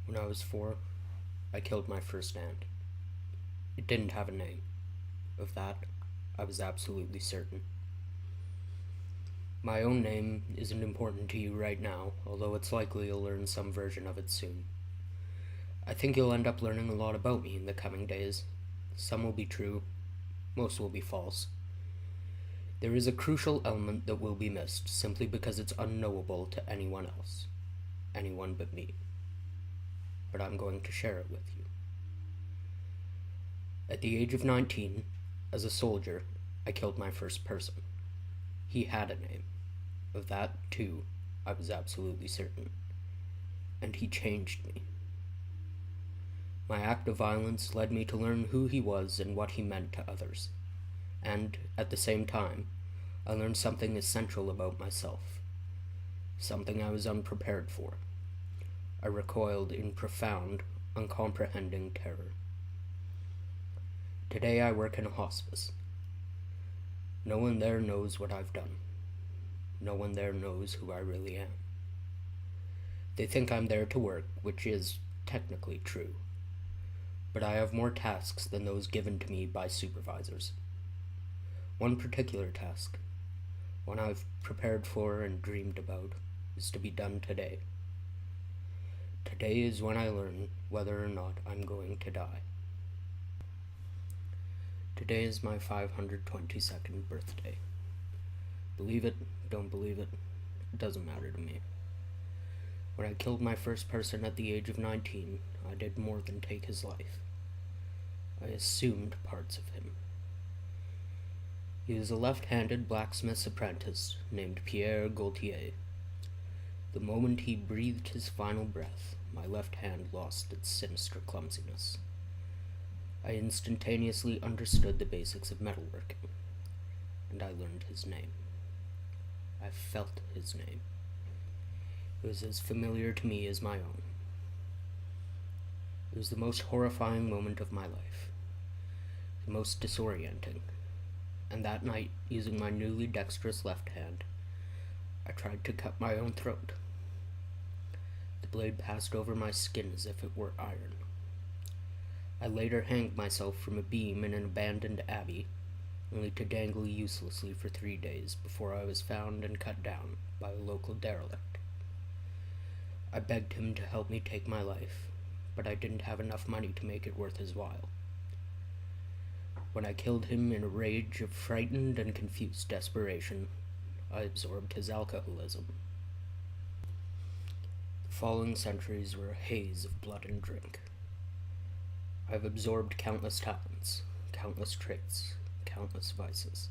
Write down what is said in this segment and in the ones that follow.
When I was 4, I killed my first ant. It didn't have a name. Of that, I was absolutely certain. My own name isn't important to you right now, although it's likely you'll learn some version of it soon. I think you'll end up learning a lot about me in the coming days. Some will be true, most will be false. There is a crucial element that will be missed simply because it's unknowable to anyone else. Anyone but me. But I'm going to share it with you. At the age of 19, as a soldier, I killed my first person. He had a name. Of that, too, I was absolutely certain. And he changed me. My act of violence led me to learn who he was and what he meant to others. And, at the same time, I learned something essential about myself. Something I was unprepared for. I recoiled in profound, uncomprehending terror. Today I work in a hospice. No one there knows what I've done. No one there knows who I really am. They think I'm there to work, which is technically true. But I have more tasks than those given to me by supervisors. One particular task, one I've prepared for and dreamed about, is to be done today. Today is when I learn whether or not I'm going to die. Today is my 522nd birthday. Believe it, don't believe it, it doesn't matter to me. When I killed my first person at the age of 19, I did more than take his life. I assumed parts of him. He was a left-handed blacksmith's apprentice named Pierre Gaultier. The moment he breathed his final breath, my left hand lost its sinister clumsiness. I instantaneously understood the basics of metalworking, and I learned his name. I felt his name. It was as familiar to me as my own. It was the most horrifying moment of my life, the most disorienting, and that night, using my newly dexterous left hand, I tried to cut my own throat. The blade passed over my skin as if it were iron. I later hanged myself from a beam in an abandoned abbey, only to dangle uselessly for 3 days before I was found and cut down by a local derelict. I begged him to help me take my life, but I didn't have enough money to make it worth his while. When I killed him in a rage of frightened and confused desperation, I absorbed his alcoholism. The following centuries were a haze of blood and drink. I've absorbed countless talents, countless traits, countless vices.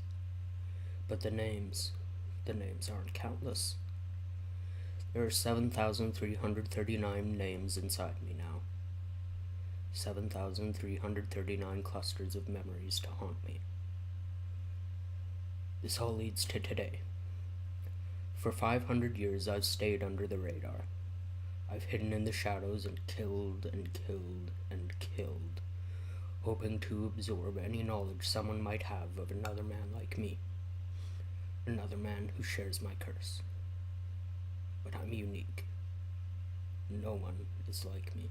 But the names aren't countless. There are 7,339 names inside me now. 7,339 clusters of memories to haunt me. This all leads to today. For 500 years I've stayed under the radar. I've hidden in the shadows and killed and killed and killed, hoping to absorb any knowledge someone might have of another man like me. Another man who shares my curse. But I'm unique. No one is like me.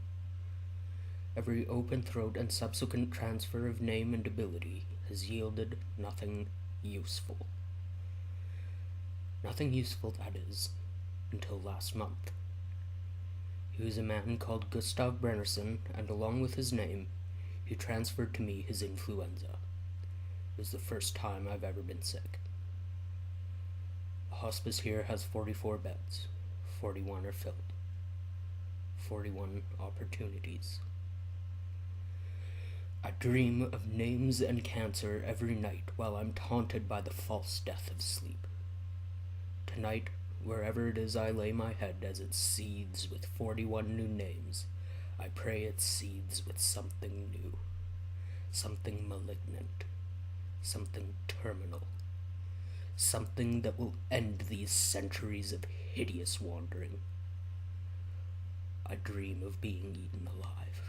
Every open throat and subsequent transfer of name and ability has yielded nothing useful. Nothing useful, that is, until last month. He was a man called Gustav Brennerson, and along with his name, he transferred to me his influenza. It was the first time I've ever been sick. The hospice here has 44 beds. 41 are filled. 41 opportunities. I dream of names and cancer every night while I'm taunted by the false death of sleep. Tonight, wherever it is I lay my head as it seethes with 41 new names, I pray it seethes with something new, something malignant, something terminal, something that will end these centuries of hideous wandering. I dream of being eaten alive.